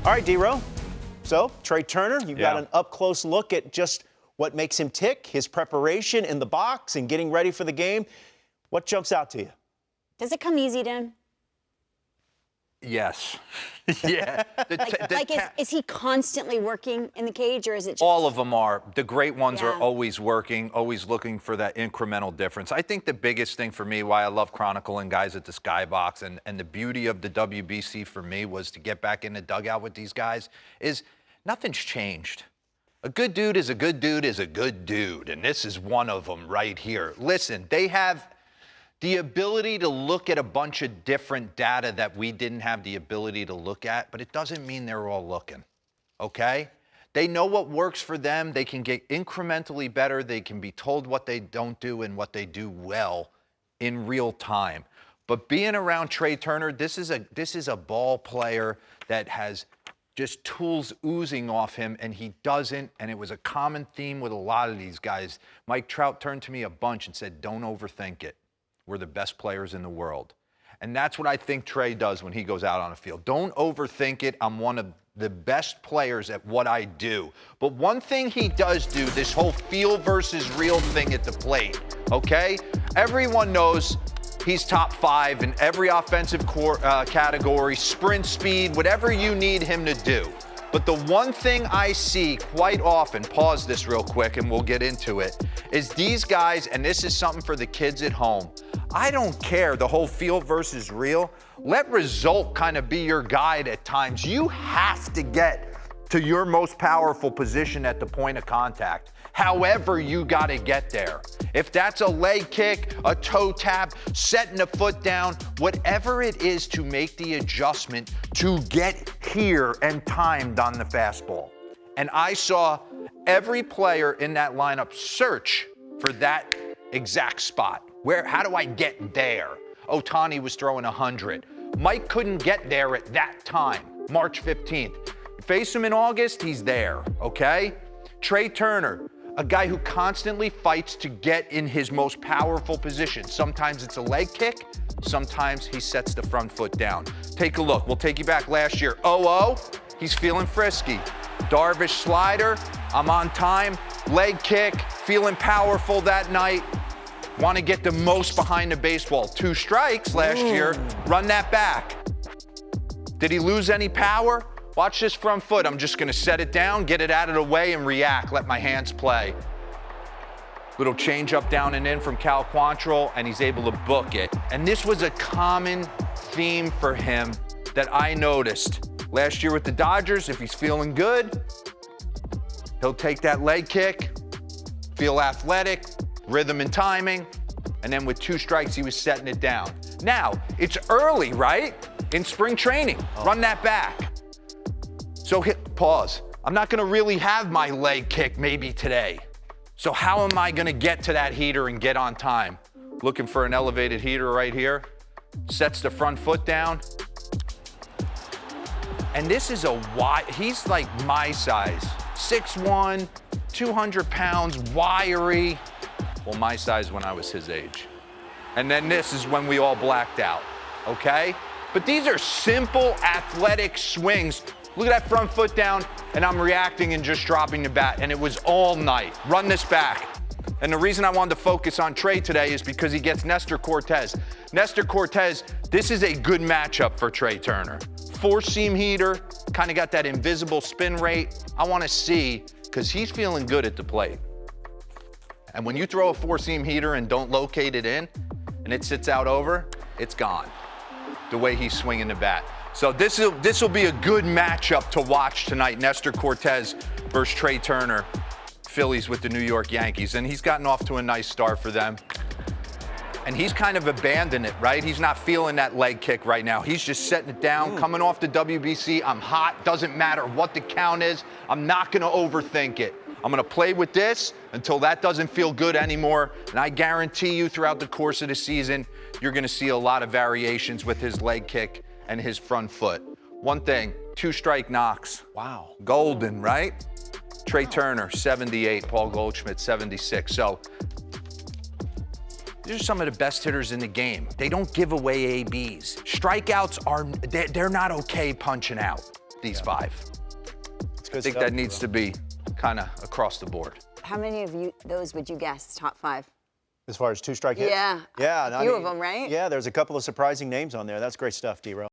All right, D-Row. So, Trea Turner, you've got an up-close look at just what makes him tick, his preparation in the box and getting ready for the game. What jumps out to you? Does it come easy to him? Yes. Yeah. Is he constantly working in the cage, or is it just... All of them are. The great ones Yeah. are always working, always looking for that incremental difference. I think the biggest thing for me, why I love chronicling guys at the Skybox, and the beauty of the WBC for me was to get back in the dugout with these guys, is nothing's changed. A good dude is a good dude is a good dude, and this is one of them right here. Listen, they have the ability to look at a bunch of different data that we didn't have the ability to look at, but it doesn't mean they're all looking, okay? They know what works for them. They can get incrementally better. They can be told what they don't do and what they do well in real time. But being around Trea Turner, this is a ball player that has just tools oozing off him, and he doesn't, and it was a common theme with a lot of these guys. Mike Trout turned to me a bunch and said, don't overthink it. We're the best players in the world. And that's what I think Trea does when he goes out on a field. Don't overthink it. I'm one of the best players at what I do. But one thing he does do, this whole feel versus real thing at the plate, okay? Everyone knows he's top 5 in every offensive category, sprint speed, whatever you need him to do. But the one thing I see quite often, pause this real quick and we'll get into it, is these guys, and this is something for the kids at home, I don't care, the whole feel versus real. Let result kind of be your guide at times. You have to get to your most powerful position at the point of contact. However, you got to get there. If that's a leg kick, a toe tap, setting a foot down, whatever it is to make the adjustment to get here and timed on the fastball. And I saw every player in that lineup search for that exact spot. How do I get there? Ohtani was throwing 100. Mike couldn't get there at that time, March 15th. Face him in August, he's there, okay? Trea Turner, a guy who constantly fights to get in his most powerful position. Sometimes it's a leg kick, sometimes he sets the front foot down. Take a look, we'll take you back last year. 0-0, he's feeling frisky. Darvish slider, I'm on time. Leg kick, feeling powerful that night. Want to get the most behind the baseball. 2 strikes last year, run that back. Did he lose any power? Watch this front foot. I'm just going to set it down, get it out of the way, and react. Let my hands play. Little change up, down, and in from Cal Quantrill, and he's able to book it. And this was a common theme for him that I noticed. Last year with the Dodgers, if he's feeling good, he'll take that leg kick, feel athletic, rhythm and timing, and then with 2 strikes, he was setting it down. Now, it's early, right? In spring training, run that back. So pause. I'm not gonna really have my leg kick maybe today. So how am I gonna get to that heater and get on time? Looking for an elevated heater right here. Sets the front foot down. And this is he's like my size. 6'1", 200 pounds, wiry. Well, my size when I was his age. And then this is when we all blacked out, okay? But these are simple athletic swings. Look at that front foot down, and I'm reacting and just dropping the bat, and it was all night. Run this back. And the reason I wanted to focus on Trea today is because he gets Nestor Cortes. Nestor Cortes, this is a good matchup for Trea Turner. 4-seam heater, kind of got that invisible spin rate. I want to see, because he's feeling good at the plate. And when you throw a 4-seam heater and don't locate it in, and it sits out over, it's gone, the way he's swinging the bat. So this will be a good matchup to watch tonight. Nestor Cortes versus Trea Turner, Phillies with the New York Yankees. And he's gotten off to a nice start for them. And he's kind of abandoned it, right? He's not feeling that leg kick right now. He's just setting it down, coming off the WBC. I'm hot, doesn't matter what the count is. I'm not gonna overthink it. I'm gonna play with this until that doesn't feel good anymore. And I guarantee you throughout the course of the season, you're gonna see a lot of variations with his leg kick and his front foot. One thing, 2-strike knocks. Wow. Golden, right? Trea Turner, 78. Paul Goldschmidt, 76. So these are some of the best hitters in the game. They don't give away ABs. Strikeouts they're not okay punching out. these 5. It's good I think stuff, that needs to be kind of across the board. How many of those would you guess top 5? As far as 2 strike hits? Yeah. Yeah. A few of them, right? Yeah, there's a couple of surprising names on there. That's great stuff, DeRosa.